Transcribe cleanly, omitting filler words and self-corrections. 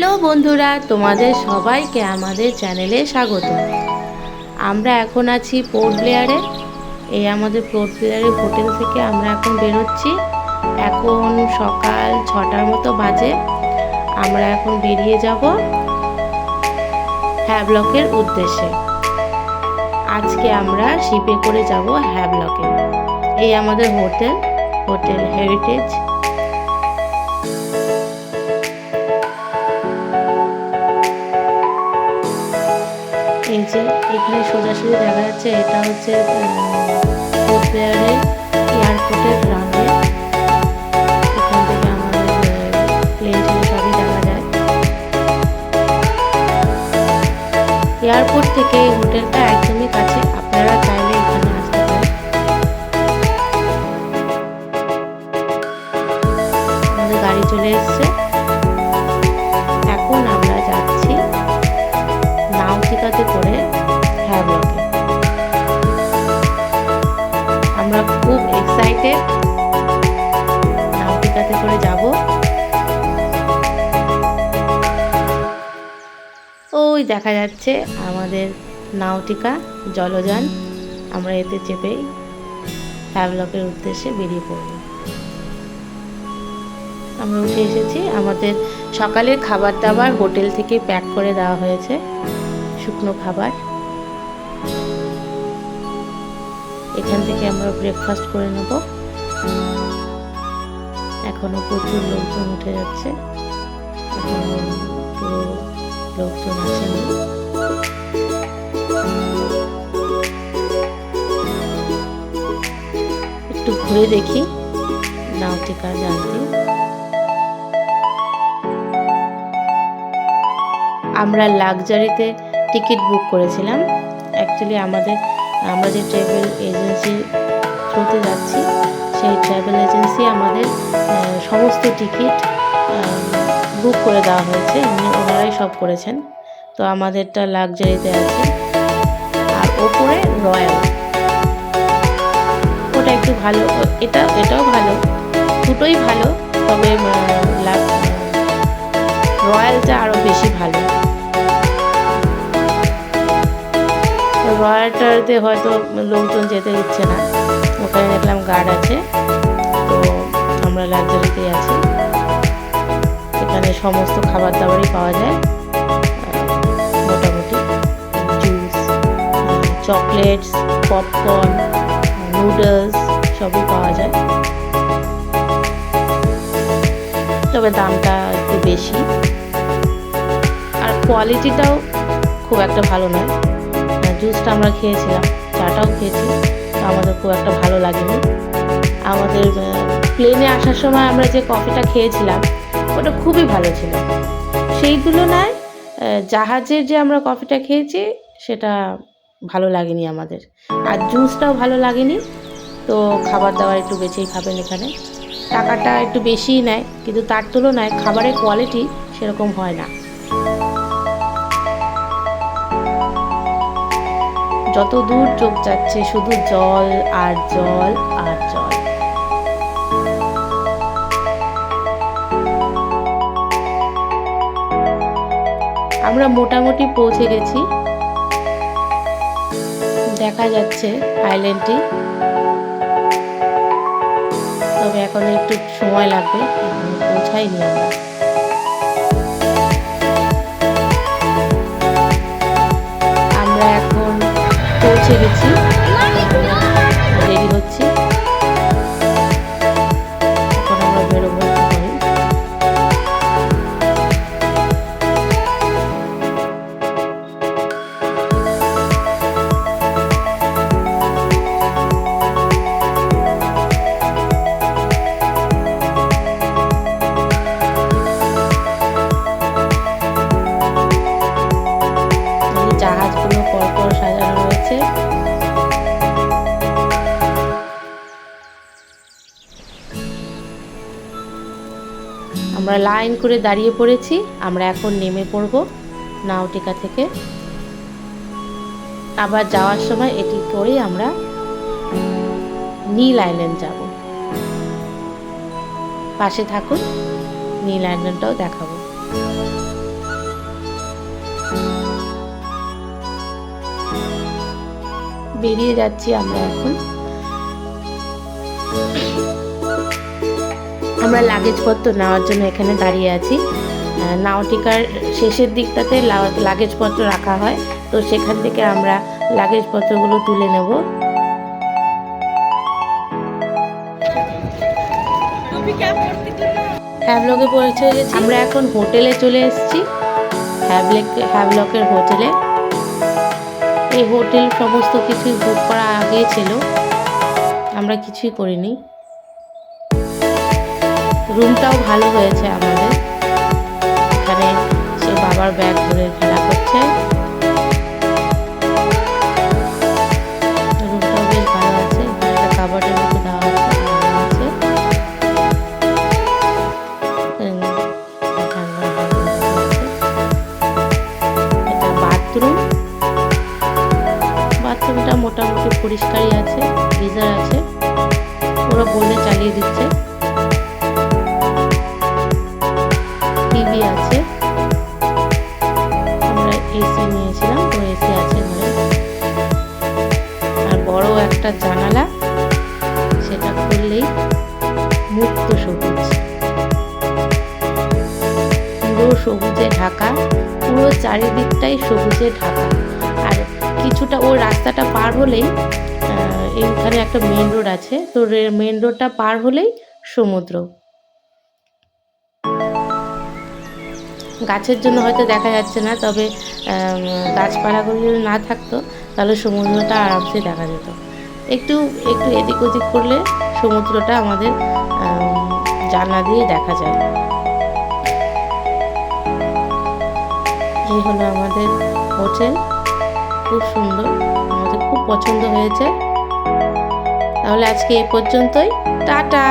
Hello বন্ধুরা, তোমাদের সবাইকে আমাদের চ্যানেলে স্বাগত। আমরা এখন আছি পোর্ট ব্লেয়ারে। এই আমাদের পোর্ট ব্লেয়ারের হোটেল থেকে আমরা এখন বেরোচ্ছি। এখন সকাল 6টার মতো বাজে। আমরা এখন বেরিয়ে যাব হ্যাভলকের উদ্দেশ্যে। আজকে আমরা শিপে করে যাব হ্যাভলকে। এই আমাদের হোটেল হেরিটেজ। এই যে এখানে সোজাসুজি দেখা যাচ্ছে, এটা হচ্ছে পোর্ট ব্লেয়ারের এয়ারপোর্টের রানওয়ে। এখান থেকে আমাদের প্লেন টেনে সবই দেখা যায়। এয়ারপোর্ট থেকে এই হোটেলটা একদমই কাছে, আপনারা চাইলে এখানে আসতে পারেন। আমাদের গাড়ি চলে এসছে। এখন আমরা যাচ্ছি নাউটিকাতে করে হ্যাভলকে। আমরা খুব এক্সাইটেড নাউটিকাতে করে যাব। ওই দেখা যাচ্ছে আমাদের নাউটিকা জলযান। আমরা এতে চেপেই হ্যাভলকের উদ্দেশ্যে বেরিয়ে পড়ব। আমরা উঠে এসেছি। আমাদের সকালের খাবার দাবার হোটেল থেকে প্যাক করে দেওয়া হয়েছে, শুকনো খাবার। এখান থেকে আমরা ব্রেকফাস্ট করে নেব। এখনো প্রচুর লোকজন উঠে যাচ্ছে, এখনো পুরো লোকজন আসেনি। একটু ঘুরে দেখি নাউটিকা যানটি। আমরা লাক্সারিতে টিকিট বুক করেছিলাম। অ্যাকচুয়ালি আমরা যে ট্রাভেল এজেন্সির থ্রুতে যাচ্ছি, সেই ট্রাভেল এজেন্সি আমাদের সমস্ত টিকিট বুক করে দেওয়া হয়েছে। ওনারাই সব করেছেন। তো আমাদেরটা লাক্সারিতে আছে। আর ওপরে রয়্যাল, ওটা একটু ভালো, এটাও ভালো, দুটোই ভালো। তবে রয়্যালটা আরও বেশি ভালো। রয়্যালটাতে হয়তো লোকজন যেতে দিচ্ছে না, ওখানে দেখলাম গার্ড আছে। তো আমরা লাক্সারিতেই আছি। এখানে সমস্ত খাবার দাবারই পাওয়া যায়, মোটামুটি জুস, চকলেটস, পপকর্ন, নুডলস সবই পাওয়া যায়। তবে দামটা একটু বেশি, আর কোয়ালিটিটাও খুব একটা ভালো নয়। জুসটা আমরা খেয়েছিলাম, চাটাও খেয়েছি, তো আমাদের খুব একটা ভালো লাগেনি। আমাদের প্লেনে আসার সময় আমরা যে কফিটা খেয়েছিলাম ওটা খুবই ভালো ছিল। সেই তুলনায় জাহাজের যে আমরা কফিটা খেয়েছি সেটা ভালো লাগেনি আমাদের। আর জুসটাও ভালো লাগেনি। তো খাবার দাবার একটু বেশিই খাবেন এখানে। টাকাটা একটু বেশিই নেয়, কিন্তু তার তুলনায় খাবারের কোয়ালিটি সেরকম হয় না। যত দূর চোখ যাচ্ছে শুধু জল আর জল আর জল। আমরা মোটামুটি পৌঁছে গেছি। দেখা যাচ্ছে আইল্যান্ডটি, তবে এখন একটু সময় লাগবে, এখন পৌঁছাইনি আমরা। আমরা এখন পৌঁছে গেছি, রেডি হচ্ছি। এখন আমরা বেরোবো। জাহাজগুলো পরপর সাজানো রয়েছে। আমরা লাইন করে দাঁড়িয়ে পড়েছি। আমরা এখন নেমে পড়ব নাউটিকা থেকে। আবার যাওয়ার সময় এটি করে আমরা নীল আইল্যান্ড যাব। পাশে থাকুন, নীল আইল্যান্ডটাও দেখাবো। বেরিয়ে যাচ্ছি আমরা এখন। আমরা লাগেজপত্র নেওয়ার জন্য এখানে দাঁড়িয়ে আছি। নাউটিকার শেষের দিকটাতে লাগেজপত্র রাখা হয়, তো সেখান থেকে আমরা লাগেজপত্রগুলো তুলে নেব। হ্যাভলকে পৌঁছে গেছি। আমরা এখন হোটেলে চলে এসেছি, হ্যাভলকের হোটেলে। এই হোটেল সমস্ত কিছু বুক করা আগে ছিল, আমরা কিছুই করিনি। রুমটাও ভালো হয়েছে আমাদের। এখানে সে বাবার ব্যাগ ধরে খেলা করছে। রুমটাও বেশ ভালো আছে, একটা কাবার্ডের মতো দেওয়া আছে। এটা বাথরুমটা মোটামুটি পরিষ্কারই আছে, গিজার আছে, ওরা বলে চালিয়ে দিচ্ছে। টিভি আছে, আমরা এসি নিয়েছিলাম, তো এসি আছে ঘরে। আর বড় একটা জানালা, সেটা খুললেই মুক্ত সবুজ, পুরো সবুজে ঢাকা, পুরো চারিদিকটাই সবুজে ঢাকা। আর কিছুটা ওই রাস্তাটা পার হলেই এইখানে একটা মেন রোড আছে, তো মেন রোডটা পার হলেই সমুদ্র। গাছের জন্য হয়তো দেখা যাচ্ছে না, তবে গাছপালাগুলো যদি না থাকতো তাহলে সমুদ্রটা আরামসে দেখা যেত। একটু একটু এদিক ওদিক করলে সমুদ্রটা আমাদের জানলা দিয়ে দেখা যায়। এই হলো আমাদের হোটেল, খুব সুন্দর, আমাদের খুব পছন্দ হয়েছে। তাহলে আজকে এই পর্যন্তই, টাটা।